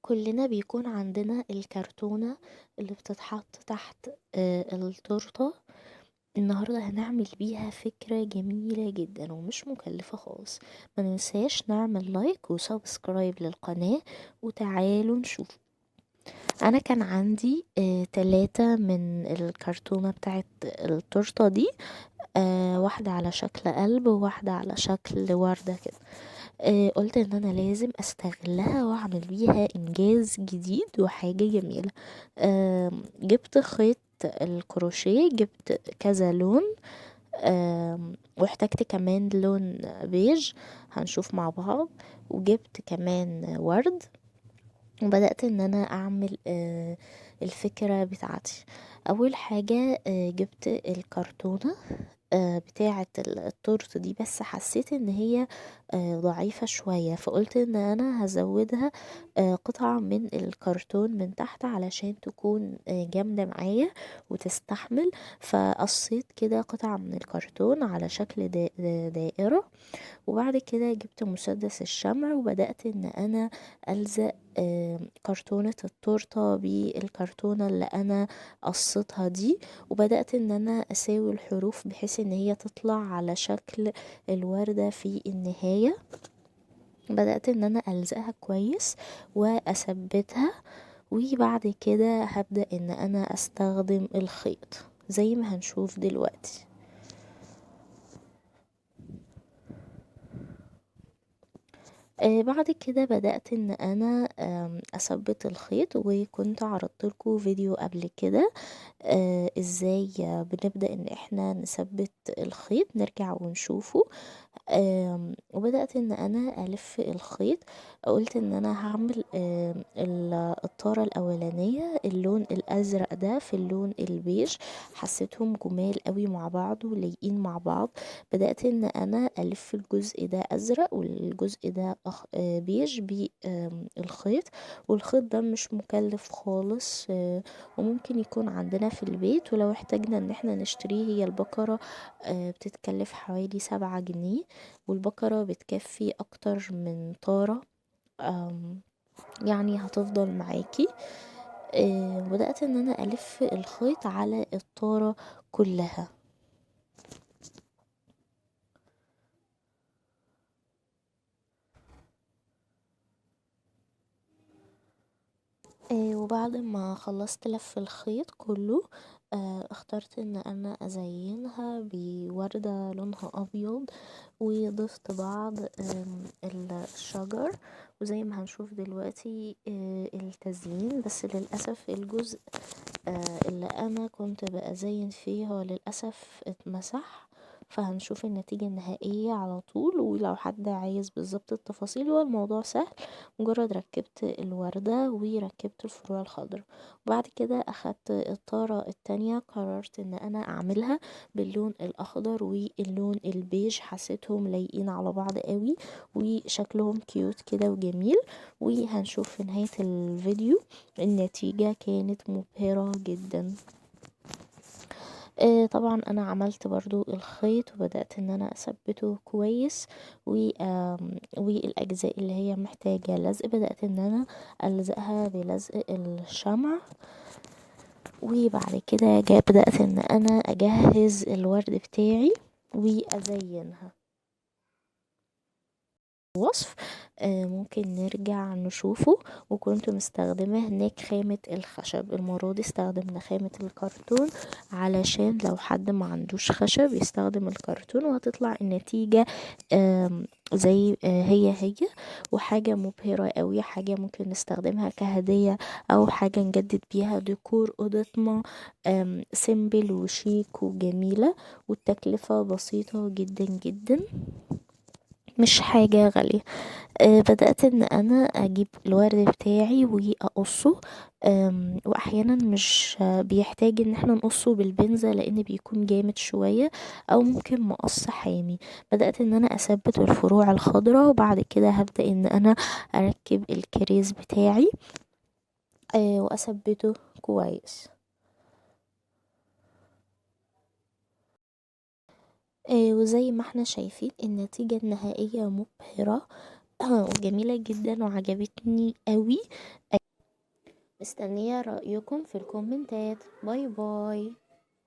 كلنا بيكون عندنا الكرتونة اللي بتتحط تحت التورتة. النهاردة هنعمل بيها فكرة جميلة جدا ومش مكلفة خالص. ما ننساش نعمل لايك وسبسكرايب للقناة، وتعالوا نشوف. انا كان عندي 3 من الكرتونة بتاعت التورتة دي. واحدة على شكل قلب وواحدة على شكل وردة كده. قلت ان انا لازم استغلها واعمل بيها انجاز جديد وحاجة جميلة. جبت خيط الكروشيه، جبت كذا لون. واحتجت كمان لون بيج، هنشوف مع بعض. وجبت كمان ورد، وبدأت ان انا اعمل الفكرة بتاعتي. اول حاجة جبت الكرتونة بتاعة التورت دي، بس حسيت ان هي ضعيفة شوية، فقلت ان انا هزودها قطعة من الكرتون من تحت علشان تكون جامدة معايا وتستحمل. فقصيت كده قطعة من الكرتون على شكل دائرة. وبعد كده جبت مسدس الشمع وبدأت ان انا ألزق كرتونة التورتة بالكرتونة اللي انا قصيتها دي. وبدأت ان انا اساوي الحروف بحيث ان هي تطلع على شكل الوردة في النهاية. بدأت ان انا ألزقها كويس واثبتها. وبعد كده هبدأ ان انا استخدم الخيط زي ما هنشوف دلوقتي. بعد كده بدأت ان انا اثبت الخيط، وكنت عرضت لكم فيديو قبل كده ازاي بنبدأ ان احنا نثبت الخيط، نرجع ونشوفه. وبدأت ان انا الف الخيط. قلت ان انا هعمل الطارة الاولانية اللون الازرق ده في اللون البيج. حسيتهم جمال قوي مع بعض ولايقين مع بعض. بدأت ان انا الف الجزء ده ازرق والجزء ده بيج بالخيط. والخيط ده مش مكلف خالص، وممكن يكون عندنا في البيت، ولو احتاجنا ان احنا نشتريه. هي البكرة بتتكلف حوالي 7 جنيه، والبكرة بتكفي اكتر من طارة. يعني هتفضل معاكي. بدأت ان انا الف الخيط على الطارة كلها. وبعد ما خلصت لف الخيط كله، اخترت ان انا ازينها بوردة لونها ابيض، وضفت بعض الشجر. وزي ما هنشوف دلوقتي التزيين. بس للأسف الجزء اللي انا كنت بأزين فيه هو للأسف اتمسح. فهنشوف النتيجة النهائية على طول. ولو حد عايز بالظبط التفاصيل، هو الموضوع سهل. مجرد ركبت الوردة وركبت الفروع الخضراء. وبعد كده اخدت الطارة التانية، قررت ان انا اعملها باللون الاخضر واللون البيج. حسيتهم لايقين على بعض قوي وشكلهم كيوت كده وجميل. وهنشوف في نهاية الفيديو النتيجة كانت مبهرة جدا. طبعا انا عملت برضو الخيط وبدأت ان انا اثبته كويس. والاجزاء اللي هي محتاجة لزق بدأت ان انا الزقها بلزق الشمع. وبعد كده بدأت ان انا اجهز الورد بتاعي وازينها. وصف ممكن نرجع نشوفه. وكنت مستخدمة هناك خامة الخشب. المرة دي استخدمنا خامة الكرتون علشان لو حد ما عندوش خشب يستخدم الكرتون، وهتطلع النتيجة زي هي. وحاجة مبهرة قوي، حاجة ممكن نستخدمها كهدية او حاجة نجدد بيها ديكور اوضتنا. سيمبل وشيك وجميلة، والتكلفة بسيطة جدا جدا، مش حاجة غالية. بدأت ان انا اجيب الورد بتاعي واقصه. واحيانا مش بيحتاج ان احنا نقصه بالبنزة لان بيكون جامد شوية، او ممكن مقص حامي. بدأت ان انا اثبت الفروع الخضراء، وبعد كده هبدأ ان انا اركب الكريز بتاعي واثبته كويس. وزي ما احنا شايفين النتيجة النهائية مبهرة وجميلة جدا وعجبتني قوي. مستنية رأيكم في الكومنتات. باي باي.